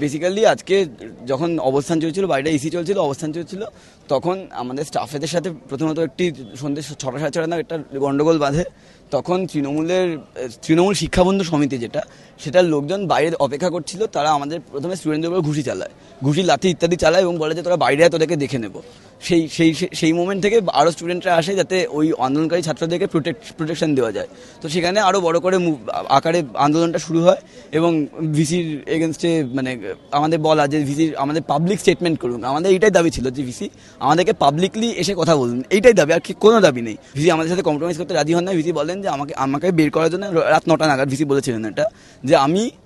Basically আজকে যখন অবস্থান চলছিল, বাইরে এসি চলছিল, অবস্থান চলছিল, তখন আমাদের স্টাফেদের সাথে প্রথমত একটি সন্ধ্যে 6টা সাড়ে 6টা নাগাদ একটা গন্ডগোল বাঁধে। তখন তৃণমূল শিক্ষাবন্ধু সমিতি সেটার লোকজন বাইরে অপেক্ষা করছিল। তারা আমাদের প্রথমে স্টুডেন্টদের উপর ঘুষি লাথি ইত্যাদি চালায় এবং বলে যে তোরা বাইরে তোদেরকে দেখে নেব। সেই মোমেন্ট থেকে আরও স্টুডেন্টরা আসে যাতে ওই আন্দোলনকারী ছাত্রদেরকে প্রোটেকশন দেওয়া যায়। তো সেখানে আরও বড় করে আকারে আন্দোলনটা শুরু হয় এবং ভিসির এগেনস্টে মানে আমাদের বলা যে আমাদের পাবলিক স্টেটমেন্ট করুন। আমাদের এইটাই দাবি ছিল যে ভিসি আমাদেরকে পাবলিকলি এসে কথা বলুন, এইটাই দাবি, আর কোনো দাবি নেই। ভিসি আমাদের সাথে কম্প্রোমাইজ করতে রাজি হন না। ভিসি বলেন যে আমাকে বের করার জন্য রাত 9টা নাগাদ ভিসি বলেছিলেন এটা, যে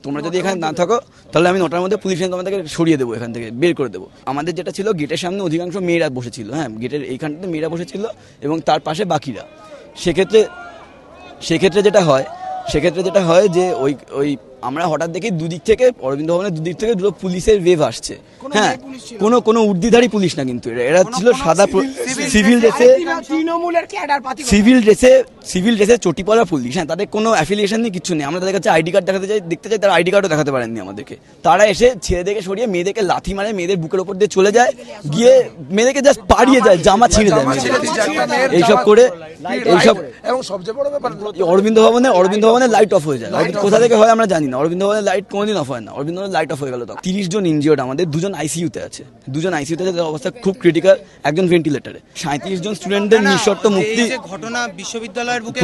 তোমরা যদি এখানে না থাকো তাহলে আমি 9টার মধ্যে পুলিশ তোমাদেরকে সরিয়ে দেবো, এখান থেকে বের করে দেবো। আমাদের যেটা ছিল গেটের সামনে অধিকাংশ মেয়েরা বসেছিল, হ্যাঁ গেটের এইখানটাতে মেয়েরা বসেছিল এবং তার পাশে বাকিরা। সেক্ষেত্রে যেটা হয় যে ওই আমরা হঠাৎ দেখি দুদিক থেকে অরবিন্দ ভবনের দুদিক থেকে দুটো পুলিশের ওয়েভ আসছে। হ্যাঁ, কোনো উর্দিধারী পুলিশ না, কিন্তু এরা ছিল সাদা সিভিল ড্রেসে চটি পরা পুলিশ। হ্যাঁ, তাদের কোনো অ্যাফিলিয়েশন নেই, কিছু নেই। আমরা তাদের কাছে আইডি কার্ড দেখতে চাই, তারা আইডি কার্ডও দেখাতে পারেননি আমাদেরকে। তারা এসে ছেলেদেরকে সরিয়ে মেয়েদেরকে লাথি মারে, মেয়েদের বুকের ওপর দিয়ে চলে যায়, গিয়ে মেয়েদেরকে জাস্ট পাড়িয়ে যায়, জামা ছিঁড়ে দেয় এইসব করে। এবং সবচেয়ে বড় ব্যাপার অরবিন্দ ভবনে লাইট অফ হয়ে যায়। কোথা থেকে হয় আমরা জানি না, অরবিন্দ ভবনের লাইট কোনোদিন অফ হয় না। অরবিন্দ ভবনের লাইট অফ হয়ে গেল। 30 জন ইনজিওর্ড, আমাদের 2 জন আইসিইউতে আছে, তাদের অবস্থা খুব ক্রিটিক্যাল, একজন ভেন্টিলেটরে। 37 জন স্টুডেন্টদের নিঃশর্ত মুক্তি। ঘটনা বিশ্ববিদ্যালয়ের বুকে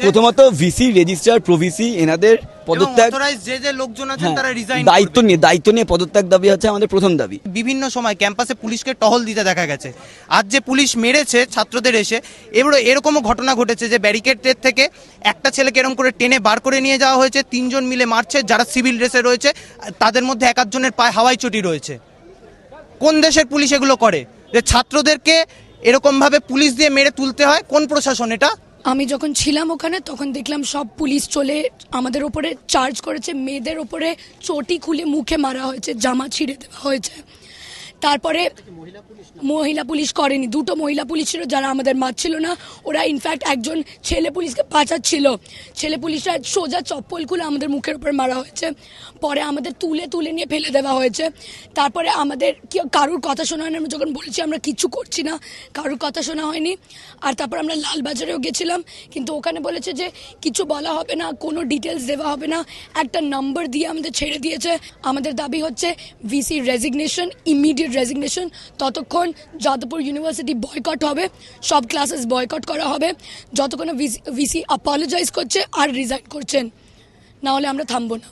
প্রথমত ভিসি, রেজিস্ট্রার, প্রভিসি এনাদের পদত্যাগ, যে লোকজন আছেন তারা রিজাইন, দায়িত্ব নিয়ে পদত্যাগ দাবি হচ্ছে আমাদের প্রথম দাবি। বিভিন্ন সময় ক্যাম্পাসে পুলিশকে টহল দিতে দেখা গেছে। আজ যে পুলিশ মেরেছে ছাত্রদের এসে, এরকমও ঘটনা ঘটেছে যে ব্যারিকেডের থেকে একটা ছেলেকে এরকম করে টেনে বার করে নিয়ে যাওয়া হয়েছে, 3 জন মিলে মারছে, যারা সিভিল ড্রেসে রয়েছে তাদের মধ্যে 1 জনের পায়ে হাওয়াই চটি রয়েছে। কোন দেশের পুলিশ এগুলো করে যে ছাত্রদেরকে এরকম ভাবে পুলিশ দিয়ে মেরে তুলতে হয়? কোন প্রশাসন এটা? আমি যখন ছিলাম ওখানে তখন দেখলাম সব পুলিশ চলে আমাদের ওপরে চার্জ করেছে, মেয়েদের ওপরে চটি খুলে মুখে মারা হয়েছে, জামা ছিঁড়ে দেওয়া হয়েছে। তারপরে মহিলা পুলিশ করেনি, 2টো মহিলা পুলিশ ছিল যারা আমাদের মারছিল না। ওরা ইনফ্যাক্ট একজন ছেলে পুলিশকে বাঁচাচ্ছিল। ছেলে পুলিশরা সোজা চপ্পল খুলে আমাদের মুখের উপর মারা হয়েছে। পরে আমাদের তুলে নিয়ে ফেলে দেওয়া হয়েছে। তারপরে আমাদের কারুর কথা শোনা হয়নি। আমরা যখন বলেছি আমরা কিছু করছি না, কারুর কথা শোনা হয়নি। আর তারপর আমরা লালবাজারেও গেছিলাম, কিন্তু ওখানে বলেছে যে কিছু বলা হবে না, কোনো ডিটেলস দেওয়া হবে না, একটা নাম্বার দিয়ে আমাদের ছেড়ে দিয়েছে। আমাদের দাবি হচ্ছে ভিসি রেজিগনেশন, ইমিডিয়েট রেজিগনেশন। ততক্ষণ যাদবপুর ইউনিভার্সিটি বয়কট হবে, সব ক্লাসেস বয়কট করা হবে, যতক্ষণ ভিসি অ্যাপোলোজাইজ করছে আর রিজাইন করছেন, না হলে আমরা থামবো না।